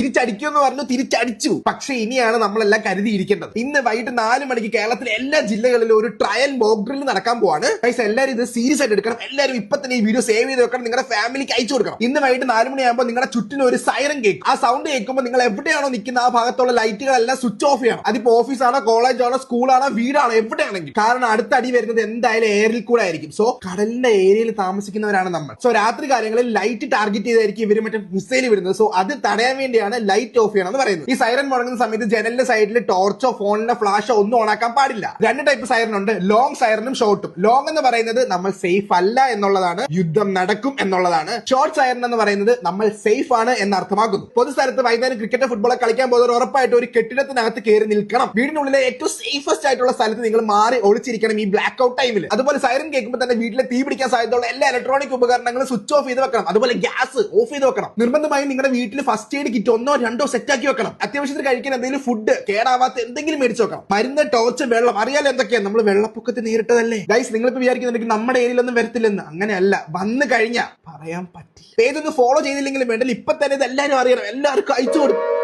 തിരിച്ചടിക്കുമെന്ന് പറഞ്ഞു, തിരിച്ചടിച്ചു. പക്ഷെ ഇനിയാണ് നമ്മളെല്ലാം കരുതിയിരിക്കേണ്ടത്. ഇന്ന് വൈകിട്ട് 4 മണിക്ക് കേരളത്തിലെ എല്ലാ ജില്ലകളിലും ഒരു ട്രയൽ മോക്ക് ഡ്രിൽ നടക്കാൻ പോവാണ്. ഗയ്സ്, എല്ലാവരും ഇത് സീരിയസ് ആയിട്ട് എടുക്കണം. എല്ലാവരും ഇപ്പൊ തന്നെ ഈ വീഡിയോ സേവ് ചെയ്ത് വെക്കണം, നിങ്ങളുടെ ഫാമിലിക്ക് അയച്ചു കൊടുക്കണം. ഇന്ന് വൈകിട്ട് 4 മണിയാകുമ്പോൾ നിങ്ങളുടെ ചുറ്റിനും ഒരു സൈറൻ കേൾക്കും. ആ സൗണ്ട് കേൾക്കുമ്പോൾ നിങ്ങൾ എവിടെയാണോ നിൽക്കുന്ന ആ ഭാഗത്തുള്ള ലൈറ്റുകളെല്ലാം സ്വിച്ച് ഓഫ് ചെയ്യണം. അതിപ്പോ ഓഫീസാണോ, കോളേജാണോ, സ്കൂളാണോ, വീടാണോ, എവിടെയാണെങ്കിൽ. കാരണം അടുത്ത അടി വരുന്നത് എന്തായാലും എയറിൽ കൂടെ ആയിരിക്കും. സോ കടലിന്റെ ഏരിയയിൽ താമസിക്കുന്നവരാണ് നമ്മൾ. സോ രാത്രി കാലങ്ങളിൽ ലൈറ്റ് ടാർഗറ്റ് ചെയ്തായിരിക്കും ഇവർ മറ്റേ മിസൈൽ വിടുന്നത്. സോ അത് തടയാൻ വേണ്ടിയാണ് ലൈറ്റ് ഓഫ് ചെയ്യണം എന്ന് പറയുന്നത്. ഈ സൈറൻ മുടങ്ങുന്ന സമയത്ത് ജനലിന്റെ സൈഡിൽ ടോർച്ചോ ഫോണിന്റെ ഫ്ലാഷോ ഒന്നും ഓണാക്കാൻ പാടില്ല. 2 ടൈപ്പ് സൈറൻ ഉണ്ട്, ലോങ് സൈറനും ഷോർട്ടും. ലോങ് എന്ന് പറയുന്നത് നമ്മൾ സേഫ് അല്ല എന്നുള്ളതാണ്, യുദ്ധം നടക്കും എന്നുള്ളതാണ്. ഷോർട്ട് സൈറൻ എന്ന് പറയുന്നത് നമ്മൾ സേഫ് ആണ് എന്ന് അർത്ഥമാക്കുന്നു. പൊതുസ്ഥലത്ത് വൈകുന്നേരം ക്രിക്കറ്റ്, ഫുട്ബോൾ കളിക്കാൻ പോകുന്നവർ ഉറപ്പായിട്ട് ഒരു കെട്ടിടത്തിനകത്ത് കയറി നിൽക്കണം. വീടിനുള്ളിലെ ഏറ്റവും സേഫസ്റ്റ് ആയിട്ടുള്ള സ്ഥലത്ത് നിങ്ങൾ മാറി ഒളിച്ചിരിക്കണം ഈ ബ്ലാക്ക് ഔട്ട് ടൈമിൽ. അതുപോലെ സൈറൻ കേൾക്കുമ്പോൾ തന്നെ വീട്ടിലെ തീ പിടിക്കാൻ സാധ്യതയുള്ള എല്ലാ ഇലക്ട്രോണിക് ഉപകരണങ്ങളും സ്വിച്ച് ഓഫ് ചെയ്ത് വെക്കണം. അതുപോലെ ഗ്യാസ് ഓഫ് ചെയ്ത് വെക്കണം. നിർബന്ധമായും നിങ്ങളുടെ വീട്ടിൽ first aid kit 1 or 2 set ആക്കി വെക്കണം. അത്യാവശ്യത്തിന് കഴിക്കാൻ എന്തെങ്കിലും ഫുഡ്, കേടാവാത്ത എന്തെങ്കിലും മേടിച്ചു വെക്കണം. മരുന്ന്, ടോർച്ച്, വെള്ളം, അറിയാലോ എന്തൊക്കെയാണ്. നമ്മൾ വെള്ളപ്പൊക്കത്തിൽ നേരിട്ടതല്ലേ ഗൈസ്. നിങ്ങളിപ്പോ വിചാരിക്കുന്നുണ്ടെങ്കിൽ നമ്മുടെ ഏരിയയിലൊന്നും വരത്തില്ലെന്ന്. അങ്ങനെയല്ല, വന്നു കഴിഞ്ഞാൽ പറയാൻ പറ്റില്ല. പേജ് ഒന്ന് ഫോളോ ചെയ്തില്ലെങ്കിലും വേണ്ടല്ലോ, ഇപ്പൊ തന്നെ ഇത് എല്ലാവരും അറിയണം, എല്ലാവർക്കും അയച്ചു കൊടുക്കും.